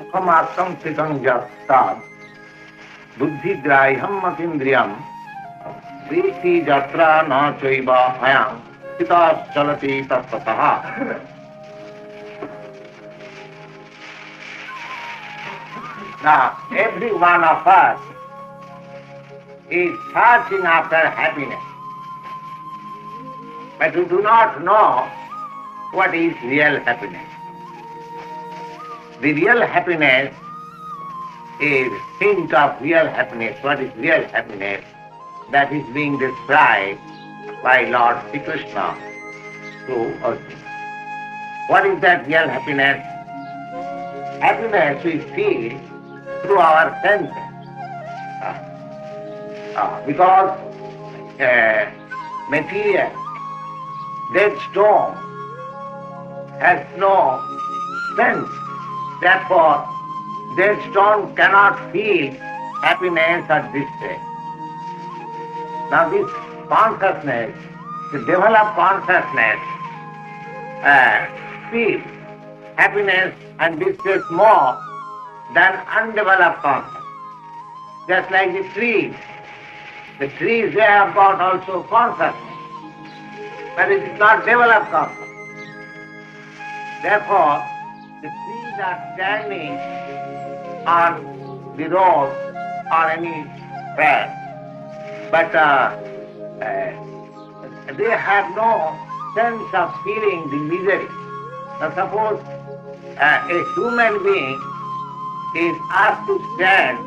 Sukhamatam sitam jastat buddhigraham matindriyam priti jatra na chaiva ayam chitas chalati tatpataha. Now, every one of us is searching after happiness, but we do not know what is real happiness. The real happiness is hint of real happiness. What is real happiness? That is being described by Lord Sri Krishna to Arjuna. What is that real happiness? Happiness we feel through our senses. Because material, dead stone, has no sense. Therefore, dead stone cannot feel happiness at this stage. Now this consciousness, the developed consciousness, feels happiness and distress more than undeveloped consciousness. Just like the trees. The trees, they have got also consciousness, but it is not developed consciousness. Therefore, the trees are standing on the road or any path, but they have no sense of feeling the misery. Now suppose a human being is asked to stand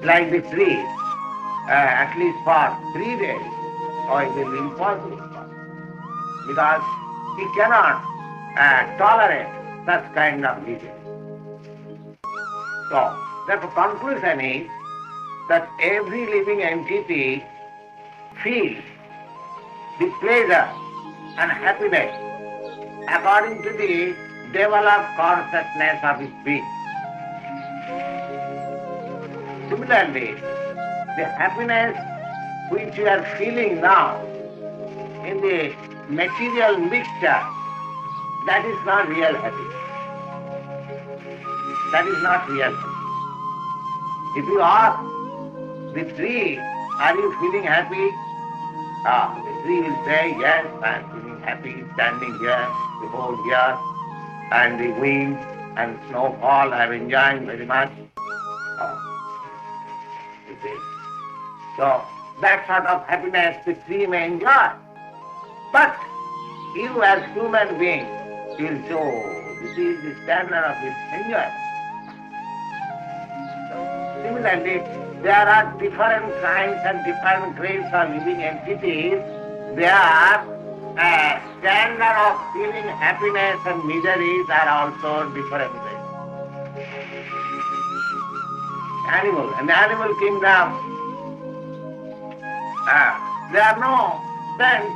like the tree, at least for 3 days, or it will be impossible for him, because he cannot tolerate such kind of misery. So, the conclusion is that every living entity feels the pleasure and happiness according to the developed consciousness of his being. Similarly, the happiness which you are feeling now in the material mixture, that is not real happiness. That is not real happiness. If you ask the tree, are you feeling happy? The tree will say, yes, I am feeling happy standing here the whole year, and the wind and snowfall I am enjoying very much. So that sort of happiness the tree may enjoy. But you as human being will say, oh, this is the standard of his enjoyment. So, similarly, there are different kinds and different grades of living entities. Their standard of feeling happiness and miseries are also different grades. In the animal kingdom, there are no sense.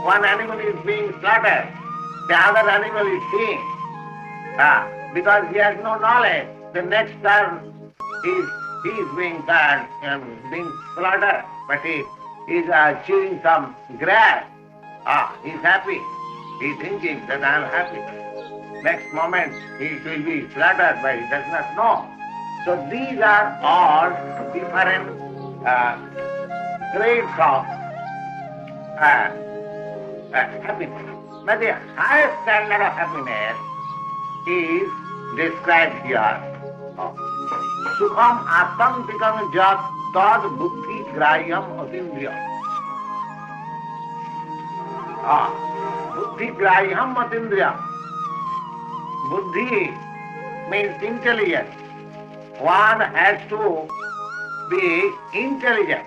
One animal is being slaughtered, the other animal is seeing. Because he has no knowledge, the next turn he is being being slaughtered, but he is chewing some grass. He is happy. He is thinking that I am happy. Next moment he will be slaughtered, but he does not know. So these are all different grades of happiness. But the highest standard of happiness is described here. Sukham atantikam jat tad buddhi grayam atindriyam. Buddhi grayam atindriyam. Buddhi means intelligence. One has to be intelligent.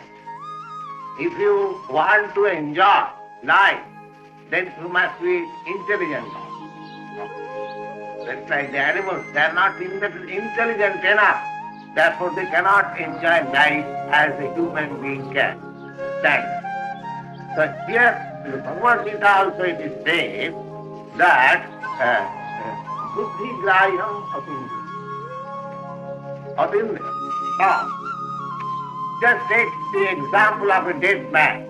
If you want to enjoy life, then you must be intelligent. That's like the animals. They are not intelligent enough. Therefore, they cannot enjoy life as a human being can. So here, in the Bhagavad Gita also it is said that buddhi grayam atindriyam. Just take the example of a dead man.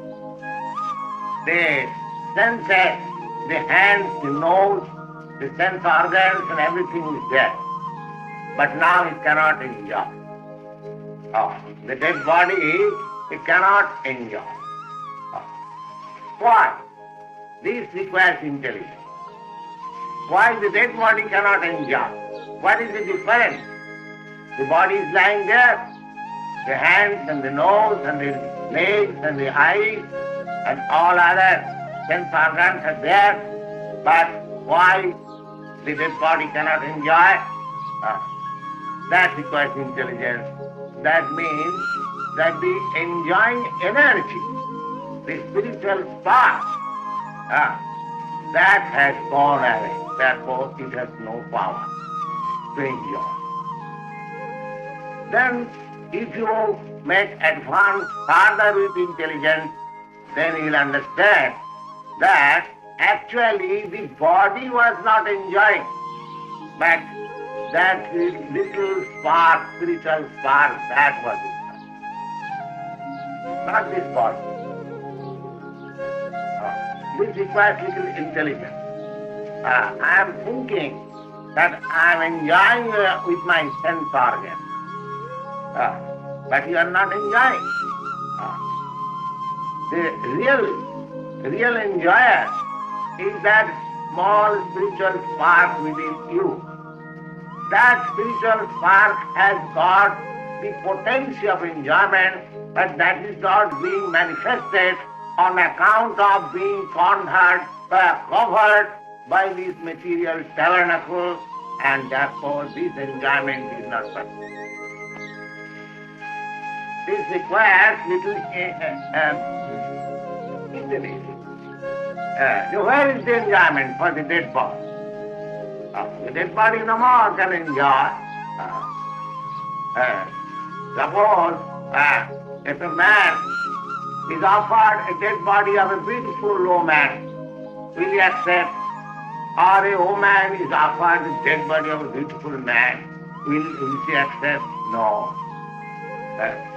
The senses, the hands, the nose, the sense organs and everything is there. but now it cannot enjoy. Oh, the dead body, it cannot enjoy. Oh. Why? This requires intelligence. Why the dead body cannot enjoy? What is the difference? The body is lying there, the hands and the nose and the legs and the eyes and all other sense organs are there, but why the dead body cannot enjoy? That requires intelligence. That means that the enjoying energy, the spiritual spark, that has gone away. Therefore, it has no power to enjoy. Then, if you make advance further with intelligence, then you will understand that actually the body was not enjoying, but that little spark, spiritual spark, that was enjoying. Not this body. This requires little intelligence. I am thinking that I am enjoying with my sense organ. But you are not enjoying. The real enjoyer is that small spiritual spark within you. That spiritual spark has got the potency of enjoyment, but that is not being manifested on account of being covered by this material tabernacle, and therefore this enjoyment is not possible. This requires little intelligence. Where is the enjoyment for the dead body? The dead body no more can enjoy. Suppose if a man is offered a dead body of a beautiful woman, will he accept? Or a woman is offered the dead body of a beautiful man, will she accept? No.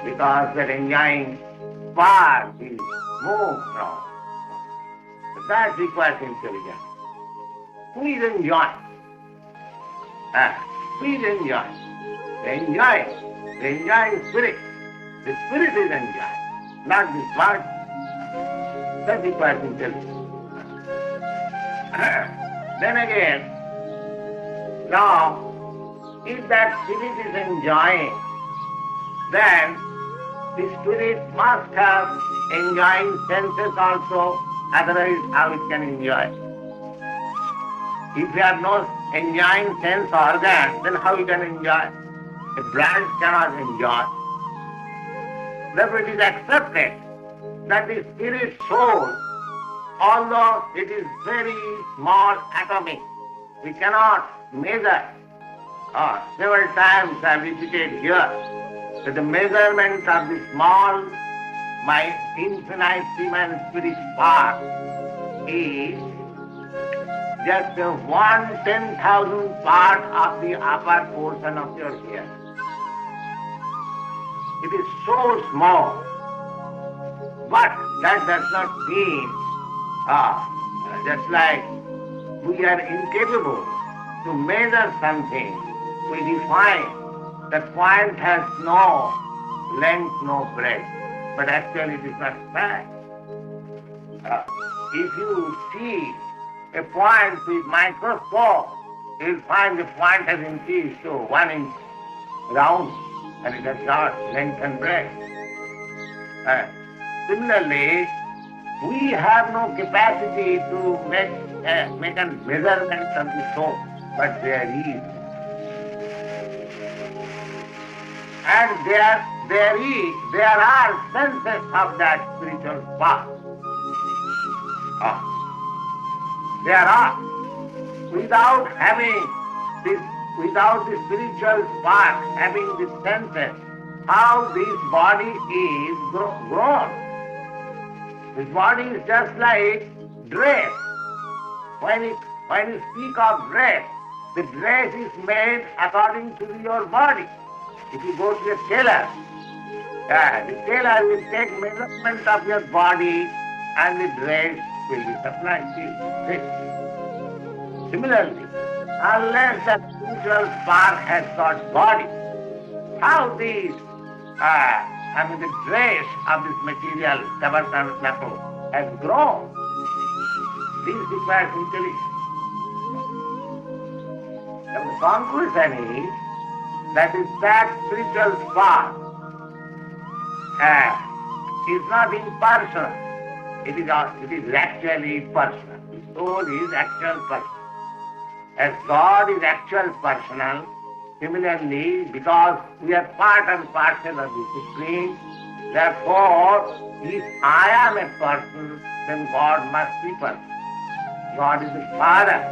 Because that enjoying spark is moved now. That requires intelligence. Who is enjoying? Who is enjoying? The enjoying spirit. The spirit is enjoying, not this body. That requires intelligence. Then again, now, if that spirit is enjoying, then the spirit must have enjoying senses also, otherwise how it can enjoy? If you have no enjoying sense organ, then how you can enjoy? A branch cannot enjoy. Therefore it is accepted that the spirit soul, although it is very small atomic, we cannot measure. Several times I have repeated here that the measurement of the small, my infinitesimal spirit spark is just 1/10,000th part of the upper portion of your hair. It is so small, but that does not mean just like we are incapable to measure something, we define that point has no length, no breadth, but actually it is not fact. If you see a point with microscope, you will find the point has increased to 1 inch round, and it has got length and breadth. Similarly, we have no capacity to make a measurement of the soul, but there is. And there are senses of that spiritual spark. There are. Without the spiritual spark having the senses, how this body is grown. This body is just like dress. When you speak of dress, the dress is made according to your body. If you go to a tailor, the tailor will take measurement of your body and the dress will be supplied to you. Similarly, unless that spiritual spark has got body. How this, the dress of this material tabernacle has grown. This requires intelligence. And the conclusion is that spiritual spark is not impersonal. It is actually personal. The soul is actual personal. As God is actual personal, similarly, because we are part and parcel of the Supreme, therefore, if I am a person, then God must be person. God is the Father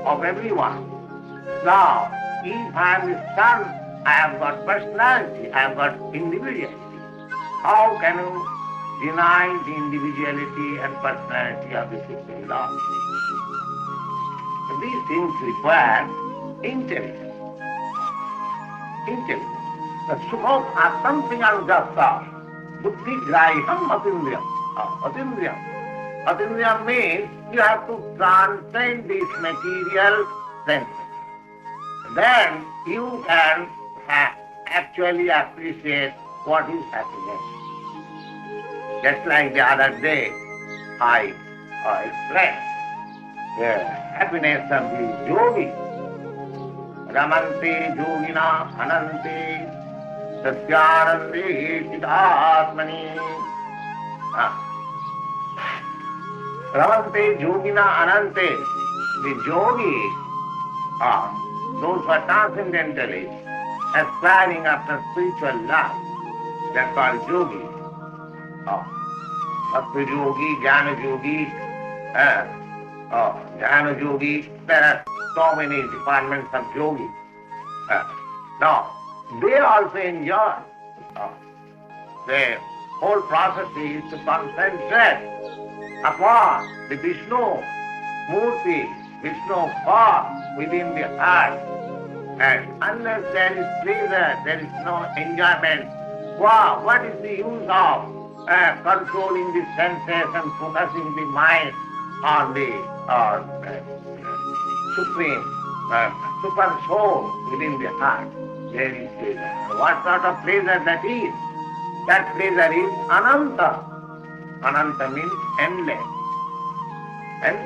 of everyone. Now, if I am the Son, I have got personality, I have got individuality. How can you deny the individuality and personality of the Supreme Lord? These things require intelligence. The Sukham Asamsingam Jasta Buddhi Graham Atindriyam. Atindriyam means you have to transcend this material sense. Then you can actually appreciate what is happiness. Just like the other day, I expressed the happiness of the yogi. Ramante yogina anante satyanande chidatmani. Ramante yogina anante. The yogi those who are transcendentally aspiring after spiritual life, they are called yogis. Bhakti yogi, jnana yogi, jnana yogi, there are so many departments of yogi. Now, they also enjoy. The whole process is to concentrate upon the Vishnu Murti, Vishnu form within the heart. And unless there is pleasure, there is no enjoyment. Wow, what is the use of controlling the senses and focusing the mind on the supreme, super soul within the heart? There is pleasure. What sort of pleasure that is? That pleasure is ananta. Ananta means endless. And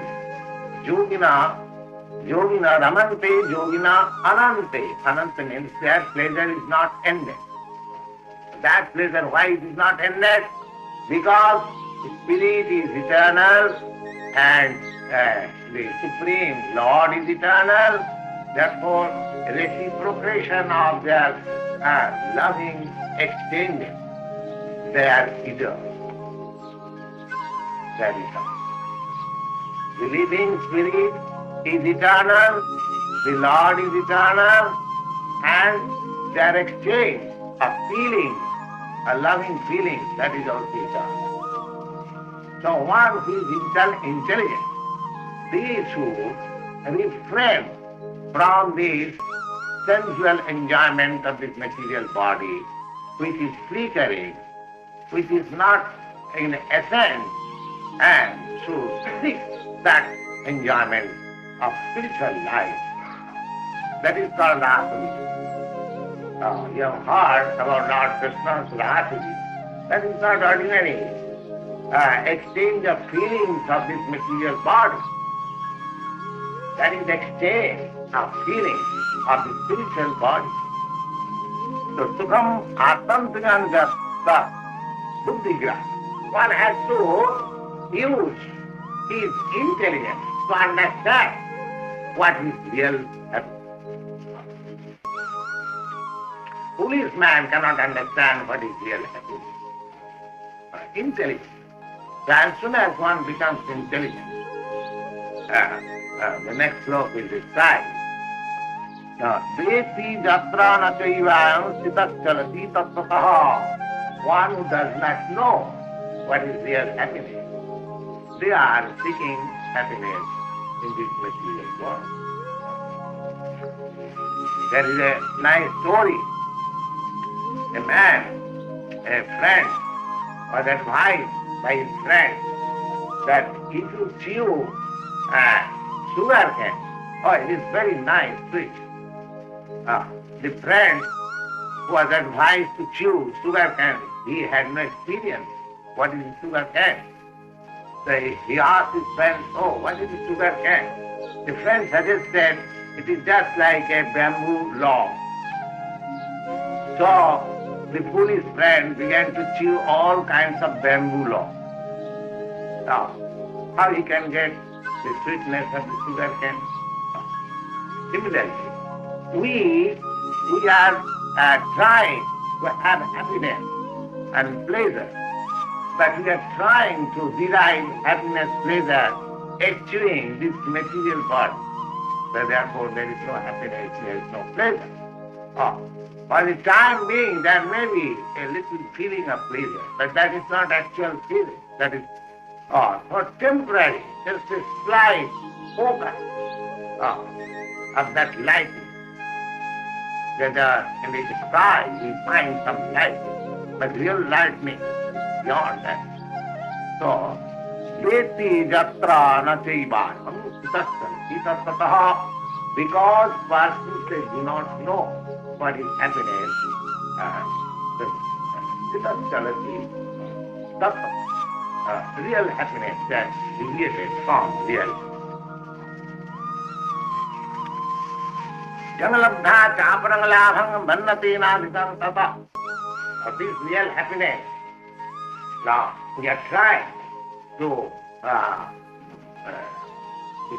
yogina, ramante, yogina, anante. Ananta means that pleasure is not endless. That pleasure, why it is not endless? Because the Spirit is eternal and the Supreme Lord is eternal. Therefore, reciprocation of their loving exchanges, they are eternal. That is all. The living Spirit is eternal, the Lord is eternal, and their exchange of feeling, a loving feeling, that is also eternal. So one who is intelligent, they should refrain from this sensual enjoyment of this material body, which is flickering, which is not in essence, and should seek that enjoyment of spiritual life. That is called Rasa. You have heard about Lord Krishna's Rasa. That is not ordinary exchange of feelings of this material body. That is exchange of feelings of the spiritual body. So Sukham Atamsingam Jasta Buddhigra. One has to use his intelligence to understand what is real happiness. Foolish man cannot understand what is real happiness. Intelligence. So as soon as one becomes intelligent, the next slope will describe. Desi jatra na chaivayam sitas chalati tattataha. One who does not know what is real happiness, they are seeking happiness in this material world. There is a nice story. A man, a friend, was advised by his friend that if you chew sugar cane, oh, it is very nice, sweet. The friend who was advised to chew sugar candy, he had no experience. What is sugar cane? So he asked his friend, oh, what is sugar cane? The friend suggested it is just like a bamboo log. So the foolish friend began to chew all kinds of bamboo logs. Now, how he can get the sweetness of the sugar cane? Similarly, we are trying to have happiness and pleasure, but we are trying to derive happiness, pleasure, eschewing this material body. So therefore there is no happiness, there is no pleasure. For the time being there may be a little feeling of pleasure, but that is not actual feeling. That is for temporary, just a slight focus of that lightning. Whether in the sky we find some light, but real lightning beyond that. So, Veti Jatra Nachaivanam Sitattataha, because persons they do not know what is happiness, Sitachalati, real happiness that deviated from reality. Jangalabdha chaparanglavang bannatinadikam tata. This real happiness. Now, we are trying to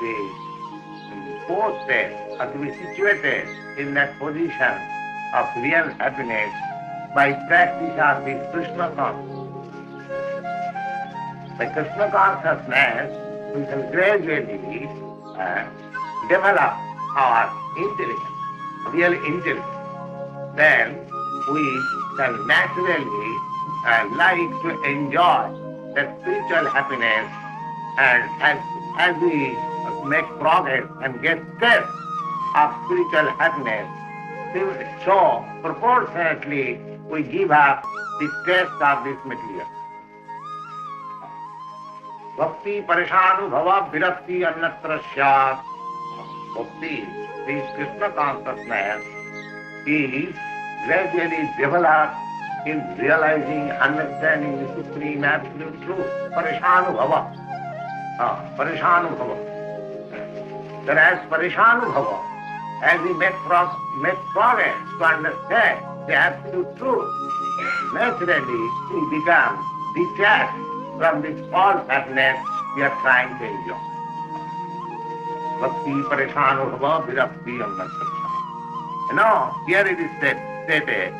be posted or to be situated in that position of real happiness by practice of this Krishna consciousness. By Krishna consciousness, we can gradually develop our intelligence, real intelligence. Then we can naturally like to enjoy that spiritual happiness, and as we make progress and get taste of spiritual happiness, so proportionately we give up the taste of this material. Bhakti parishanubhava virakti annatra syat. Bhakti, this Krishna consciousness, is gradually developed in realizing, understanding the supreme absolute truth. Parishanubhava. Parishanubhava. Whereas Parishanubhava, as we make progress to understand the absolute truth, naturally we become detached from this false happiness we are trying to enjoy. Bhakti parishanubhava virakti annatra. No, here it is stated,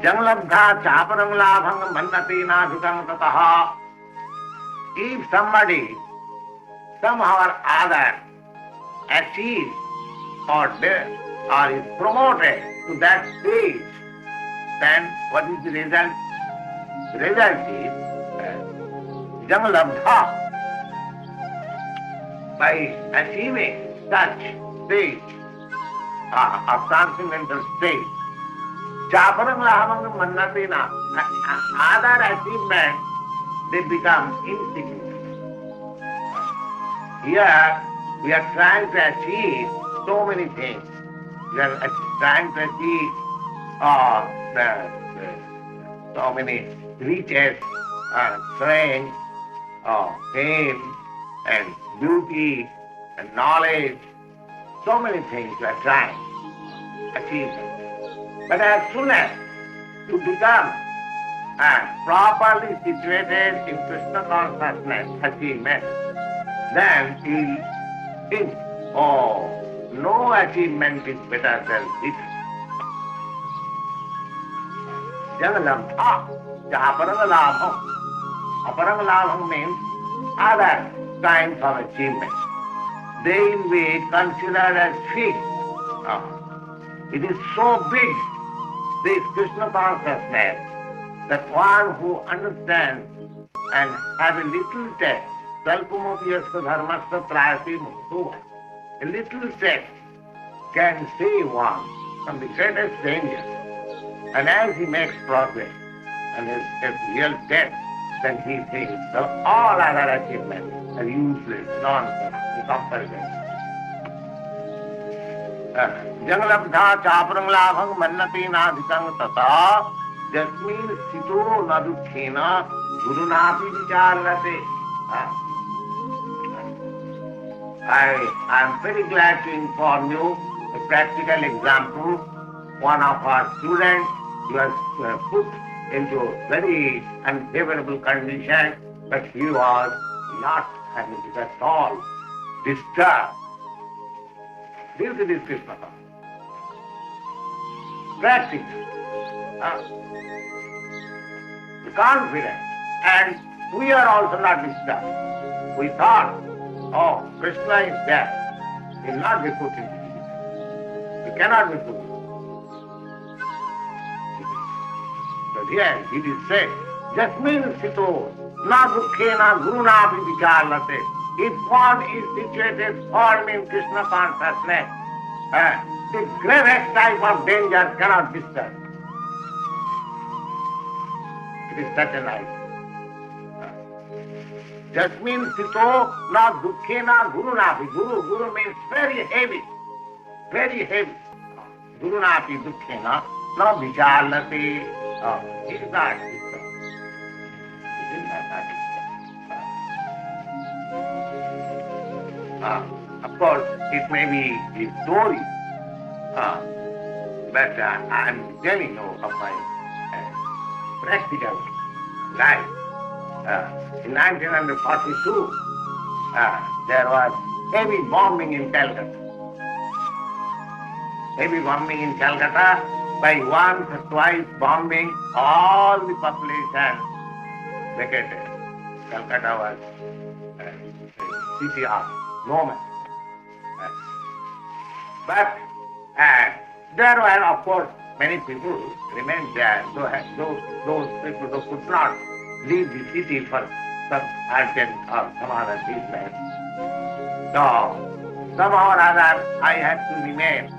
Janglabdha chaparang labhang mannati nadhukam tataha. If somebody somehow or other achieves or is promoted to that stage, then what is the result? The result is Janglabdha. By achieving such stage of transcendental state, chaparang lahamang mannatina, other achievements, they become insignificant. Here we are trying to achieve so many things. We are trying to achieve so many riches, strength, fame, and beauty, and knowledge. So many things we are trying to achieve. But as soon as you become properly situated in Krishna consciousness achievement, then you think, oh, no achievement is better than this. Jangalabdha, aparangalabham. Aparangalabham means other kinds of achievement. They will be considered as fig. It is so big, this Krishna consciousness, that one who understands and has a little taste, salpumopiyasya dharmasya trayati muktuva, a little taste can save one from the greatest danger. And as he makes progress and has real taste, then he thinks that all other achievements are useless, nonsense, in comparison. जंगलब्धा चापरं लाभं मन्नते नाधिकं तथा यस्मिन् स्थितो न दुःखेन गुरुनापि विचार्यते. I am very glad to inform you a practical example. One of our students was put into very unfavorable condition, but he was not at all disturbed due to this Krishna consciousness. Practice, confidence, and we are also not disturbed. We thought, oh, Krishna is there. He will not be put into difficulty. He cannot be put into difficulty. But here it is said, Jasmin Sito, na dukkhena guruna vicarlate. If one is situated firm in Krishna consciousness, the gravest type of danger cannot disturb. It is such a life. Jasmin Sito na dukkhena gurunapi. Guru means very heavy, very heavy. Gurunapi dukkhena na vicarlate. He is not disturbed. He is not disturbed. Of course, it may be a story, but I am telling you of my practical life. In 1942, there was heavy bombing in Calcutta. Heavy bombing in Calcutta. By once or twice bombing, all the population vacated. Calcutta was a city of no man. But there were, of course, many people remained there. Those people who could not leave the city for some urgent or some other business. So, somehow or other, I had to remain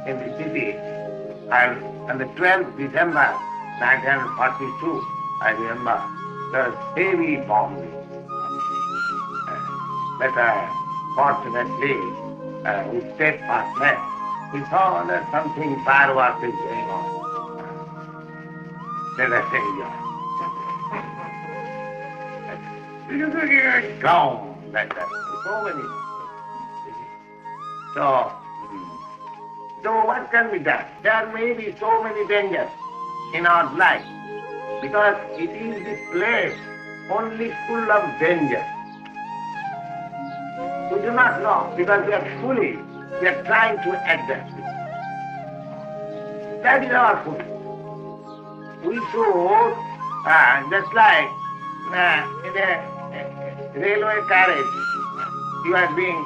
in the city. And on the 12th December 1942, I remember, there was heavy bombing. But fortunately, with steadfastness, we saw that something fireworks is going on. Let us enjoy. Gone like that. So many. So what can be done? There may be so many dangers in our life because it is the place only full of danger. We do not know because we are foolish. We are trying to adjust it. That is our foolish. We should, just like in a railway carriage, you are being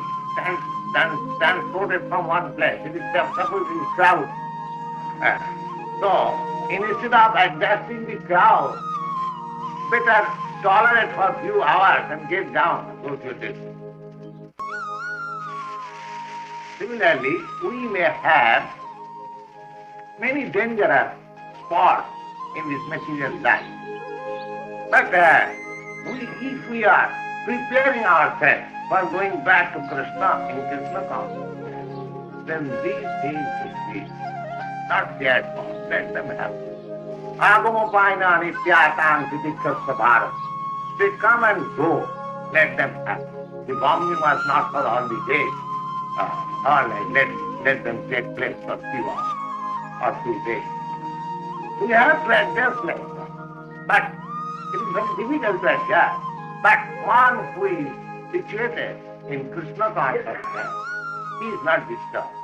transported from one place. It is supposed to be crowd. So, instead of adjusting the crowd, better tolerate for a few hours and get down and go to your destination. Similarly, we may have many dangerous spots in this material life. But if we are preparing ourselves for going back to Krishna in Krishna consciousness, then these things will be not their fault. Let them happen. Agamopaina nityatang titikshasya bharat. They come and go. Let them happen. The bombing was not for all the days. All right, let them take place for few hours or few days. We have to adjust like that. But it is very difficult to adjust. But one who is situated in Krishna consciousness, he is not disturbed.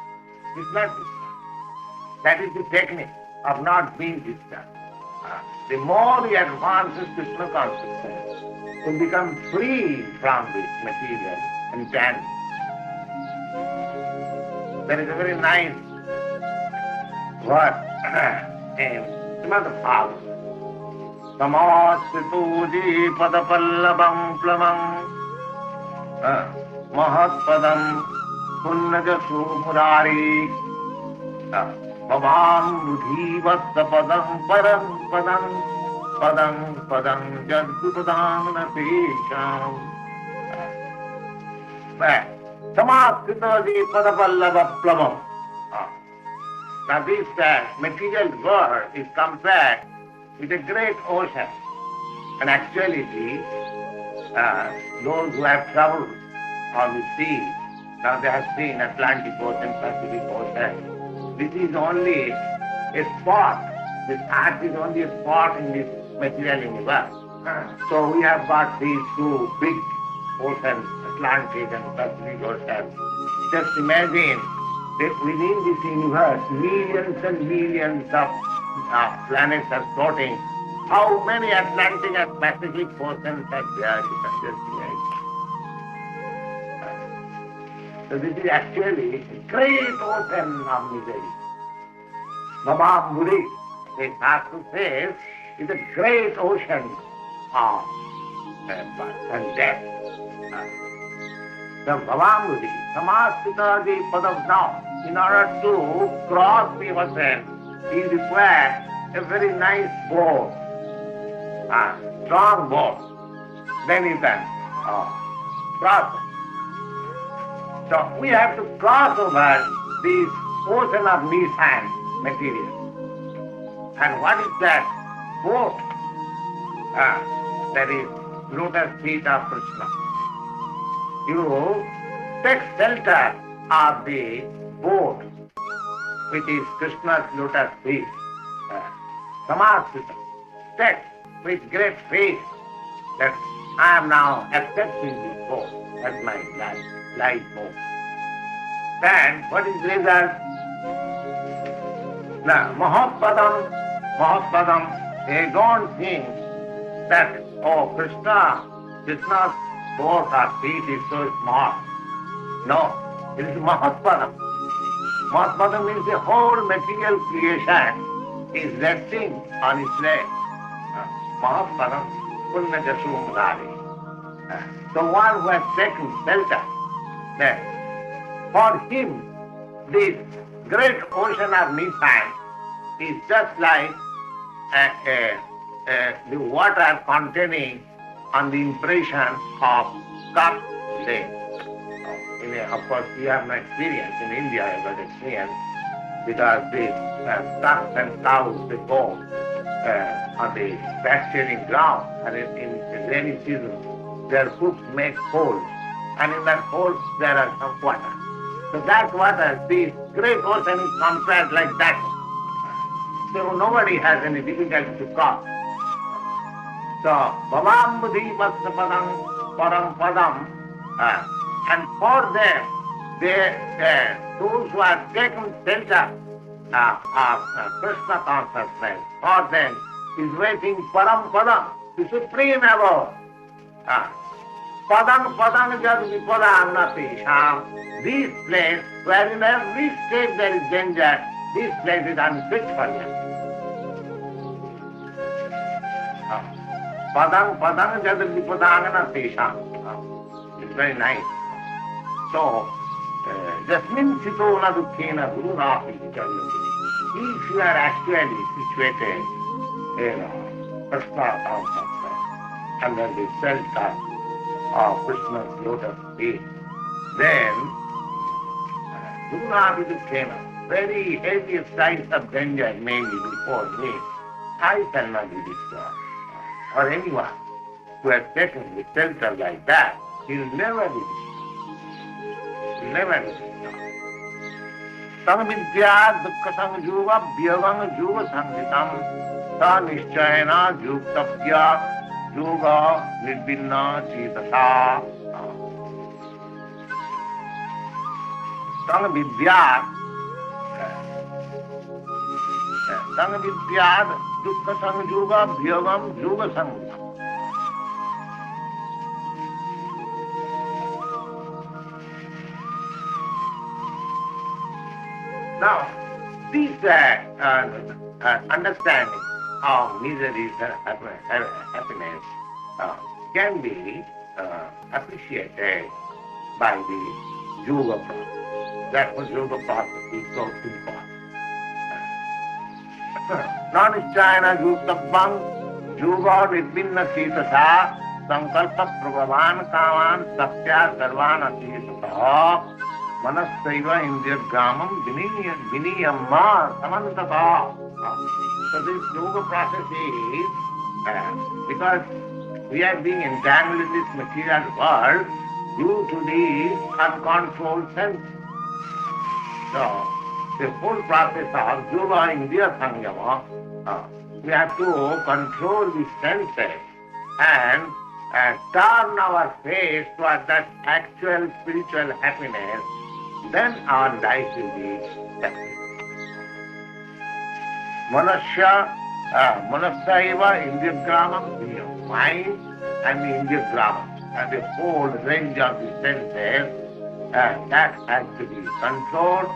He is not disturbed. That is the technique of not being disturbed. The more he advances Krishna consciousness, he becomes free from this material entanglement. There is a very nice word in Srimad Bhagavatam. Samastitu padapallabam plamam mahatpadam punnajasu murari bhavan buddhi vastapadam param padam jadgupadam napisham. But Samaskritoji padapallava plavam. Now this material world is compared with a great ocean. And actually, those who have traveled on the sea, now they have seen Atlantic Ocean, Pacific Ocean. This is only a spot. This earth is only a spot in this material universe. So we have got these two big oceans, Atlantic and Pacific Ocean. Just imagine that within this universe, millions and millions of planets are floating. How many Atlantic and Pacific oceans are there? You can just imagine. So this is actually a great ocean of misery. Bhavambuddhi, the Shastra says, is a great ocean of birth and death. The Bhavambuddhi, Samaskrita Padam now, in order to cross the ocean, he requires a very nice boat, strong boat. Then you can cross it. So we have to cross over this ocean of missile material. And what is that boat? That is lotus feet of Krishna. You take shelter of the boat, which is Krishna's lotus feet. Samaskrita. Take with great faith that I am now accepting this boat as my life boat. Then what is the result? Now, Mahapadam, they don't think that, oh, Krishna's boat or feet is so small. No, it is Mahapadam. Mahapadam means the whole material creation is resting on its leg. Mahapadam, Punna Jasumudari. The one who has taken shelter, then for him, this great ocean of missile is just like the water containing on the impression of cup lake. Of course, you have no experience. In India, I have got experience because the ducks and cows, they go on the pasturing ground, and in rainy season, their hooves make holes, and in that holes there are some water. So that water, this great ocean is compared like that. So nobody has any difficulty to cross. So, Bhavambuddhi Vastapadam Param Padam, and for them, those who have taken shelter of Krishna consciousness, for them is waiting Param Padam, the supreme abode. Padam Jad Vipada Annati Sham. This place, where in every state there is danger, this place is unfit for them. Padam Jad Vipada Annati Sham. It's very nice. So, Jasmin Sito Na Dukhena Guru Rafi. If you are actually situated in Krishna consciousness under the shelter of Krishna's lotus feet, then Guru Rafi Dukhena, very heavy size of danger may be before me. I shall not be destroyed. Or anyone who has taken the shelter like that, he will never be destroyed. Never. Samvidya dukkha samjuva vyavang juga samhitam sa nishchayana juktapya juga nirbinna chitasa. Samvidya dukkha samjuva vyavang juga samhitam. Now, this understanding of misery and happiness can be appreciated by the yoga process. That's what yoga process is so important. Nanichayana yuktabang yoga nirvinna sitasa संकल्प प्रभवान कामान सत्या सर्वान अतीतः मनस्सैव इंद्रियग्रामम विनियम्मा samantata. So this yoga process is because we are being entangled in this material world due to these uncontrolled senses. So the whole process of yoga indriya sangama, we have to control the senses and turn our face toward that actual spiritual happiness. Then our life will be happy. Manasaiva Indriyagramam, mind and the Indriyagramam, and the whole range of the senses, that has to be controlled.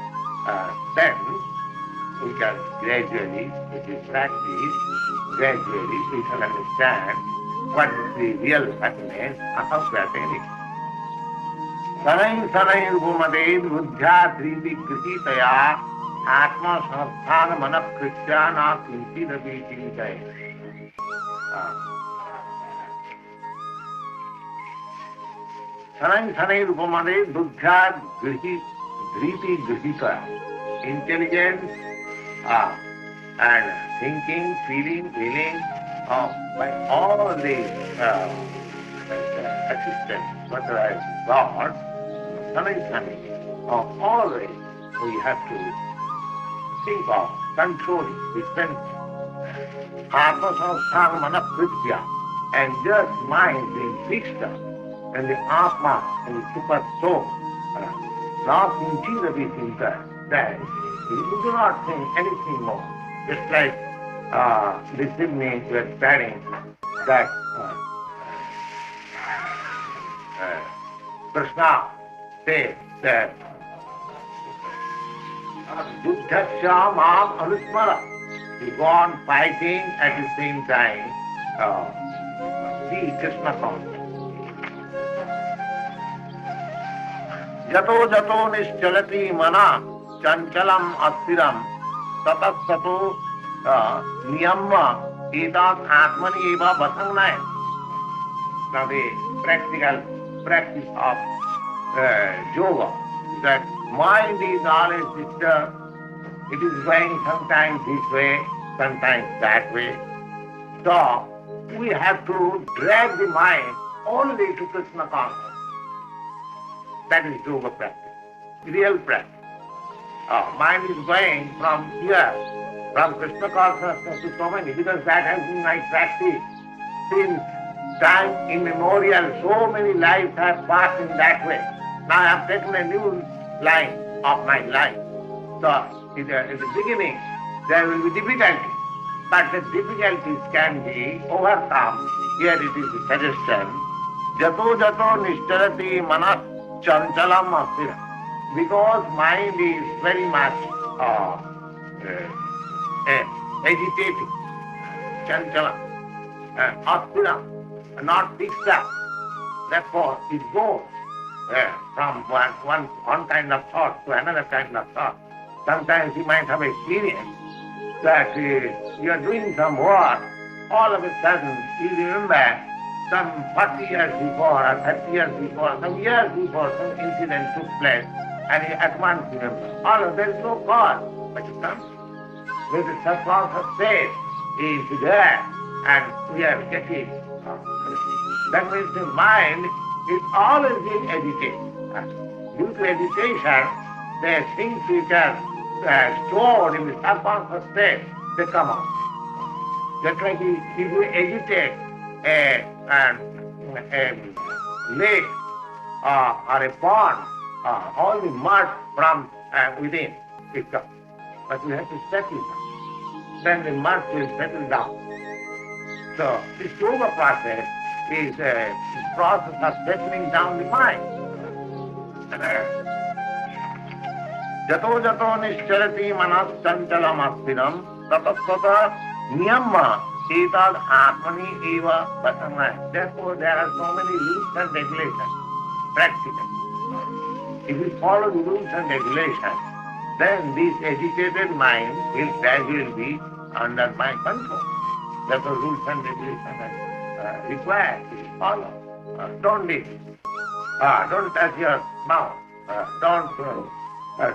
Then we can gradually, with this practice, gradually we can understand what is the real happiness and how to attain it. Sanai Bhumade Buddhya Triti Krititaya Atma Sanasthan Manakrityana Kinti Ravi Chintaya. Sanai Bhumade Buddhya Triti Krititaya. Intelligence and thinking, feeling, willing, by all the assistance, whatever I have got, always we have to think of controlling the senses. Atma samsthana manakritya, and just mind being fixed up, and the Atma, and the super soul, not intuitively think that you do not think anything more. Just like this evening we are studying that Krishna says that Buddhasya Mam Anusmara. You go on fighting at the same time. See Krishna consciousness. Jato jato nischalati mana chanchalam astiram tatat sato niyamma etat atmani eva vasangnaya. Now the practical practice of yoga, that mind is always disturbed. It is going sometimes this way, sometimes that way. So we have to drag the mind only to Krishna consciousness. That is yoga practice, real practice. Mind is going from here, from Krishna consciousness to so many, because that has been my practice since time immemorial. So many lives have passed in that way. Now I have taken a new line of my life. So in the beginning there will be difficulties, but the difficulties can be overcome. Here it is the suggestion. Jato jato nishtarati manas chanchalam asira. Because mind is very much agitated, chanchala, asira, not fixed up. Therefore it goes from one kind of thought to another kind of thought. Sometimes you might have experience that you are doing some work, all of a sudden you remember some 40 years before or 30 years before, some years before some incident took place, and you at once remember. All of there is no cause, but it comes. With the subconscious state is there, and we are getting. That means the mind is always being agitated. Due to agitation, the things which are stored in the subconscious state, they come out. Just like if you agitate a lake or a pond, all the mud from within will come. But you have to settle down. Then the mud will settle down. So this yoga process is a process of settling down the mind. Jato jato nischarati manas chanchalam astiram tatasvata niyamma etad atmani eva vasangnaya. Therefore there are so many rules and regulations, practical. If we follow the rules and regulations, then this agitated mind will gradually be under my control. Therefore rules and regulations required to follow. Don't eat. Don't touch your mouth. Don't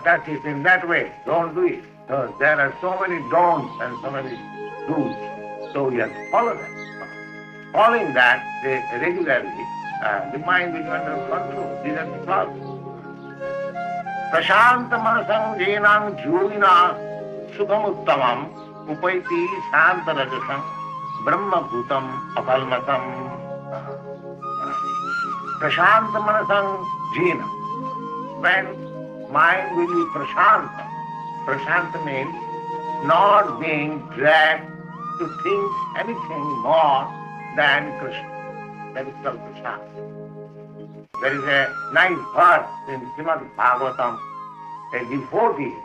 touch it in that way. Don't do it. There are so many don'ts and so many rules. So we have to follow them. Following that regularly, the mind will be under control. These are the problems. Prashanta manasam jenam jyogina sukham uttamam upaiti shanta rajasam brahma bhutam apalmatam. Prashanta manasam jena. When mind will be prashanta. Prashanta means not being dragged to think anything more than Krishna. That is called prashanta. There is a nice verse in Srimad Bhagavatam. A devotee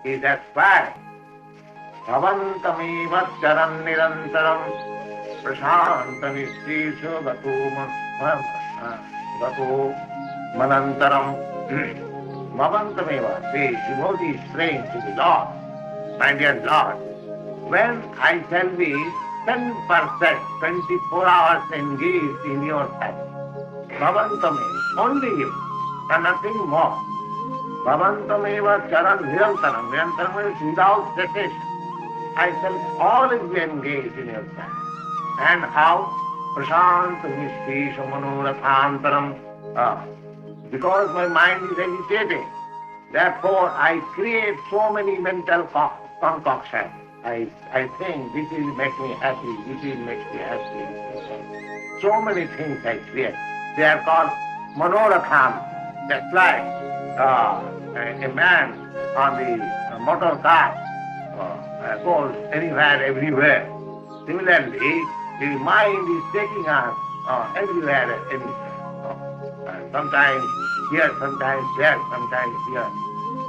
is aspiring. Bhavantamiva charan nirantaram prashantamistishu gato manantaram. Bhavantameva, the devotee is praying to the Lord. My dear Lord, when I shall be 10%, 24 hours engaged in your service, Bhavantameva, only you, and nothing more. Bhavantameva charan nirantaram. Nirantaram means without cessation. I shall always be engaged in your service. And how? Prashant mistisha manorathantaram. Because my mind is agitated, therefore I create so many mental concoctions. I think this will make me happy, this will make me happy. So many things I create. They are called manoratham. That's like a man on the motor car goes anywhere, everywhere. Similarly, the mind is taking us everywhere, anywhere. Sometimes here, sometimes there, sometimes here.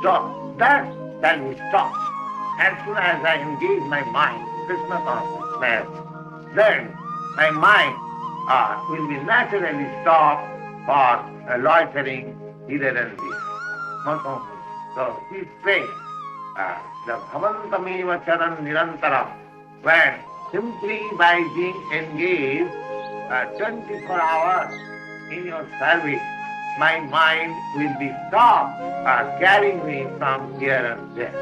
So that can be stopped. As soon as I engage my mind, Krishna consciousness, then my mind will be naturally stopped for loitering either and this. So we pray the Bhavantameva charan nirantaram, when simply by being engaged 24 hours in your service, my mind will be stopped carrying me from here and there.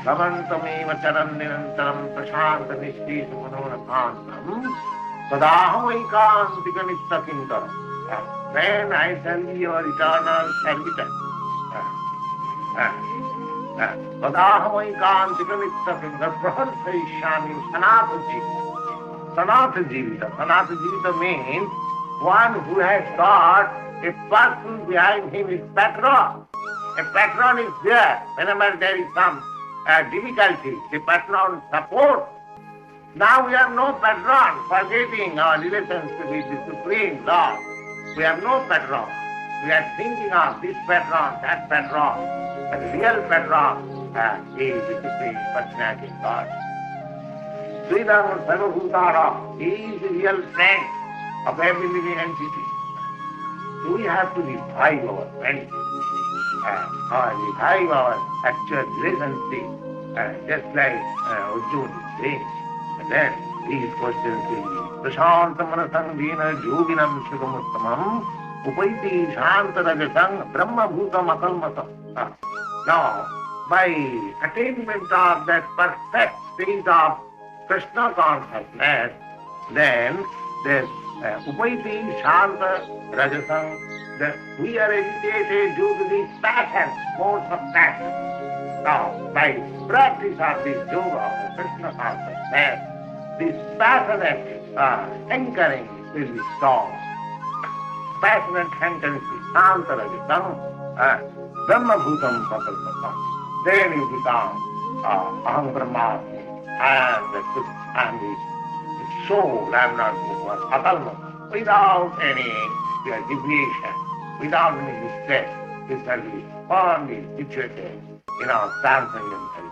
Bhavantameva charan nirantaram prashanta nishtisha manorathantam sadaham ekantika nitya kintaram. When I shall be your eternal servitor. Sadaham ekantika nitya kintaram praharsayishyami sanatha jivita. Sanatha jivita. Sanatha jivita means one who has got a person behind him is patron. A patron is there. Whenever there is some difficulty, the patron supports. Now we have no patron, forgetting our relations with the Supreme Lord. We have no patron. We are thinking of this patron, that patron. But the real patron is the Supreme Personality of God. Sridhar Sarvabhutara, he is the real friend of every living entity. So we have to revive our friendship, revive our actual relationship, just like Arjuna is saying. And then these questions will be Prashanta manasang dina yoginam sugamuttamam upaiti shanta rajasang brahma bhutam akalmatam. Now, by attainment of that perfect state of Krishna consciousness, then there's upaiti shanta rajasang, that we are agitated due to this passion, force of passion. Now, by practice of this yoga of Krishna consciousness, this passionate hankering will be strong. Passionate hankering is shanta rajasang, brahma bhutam pakalpatam. Then you become aham brahmasmi, and the soul, I am not moved, akalma, without any deviation, without any distress. This shall be firmly situated in our transcendental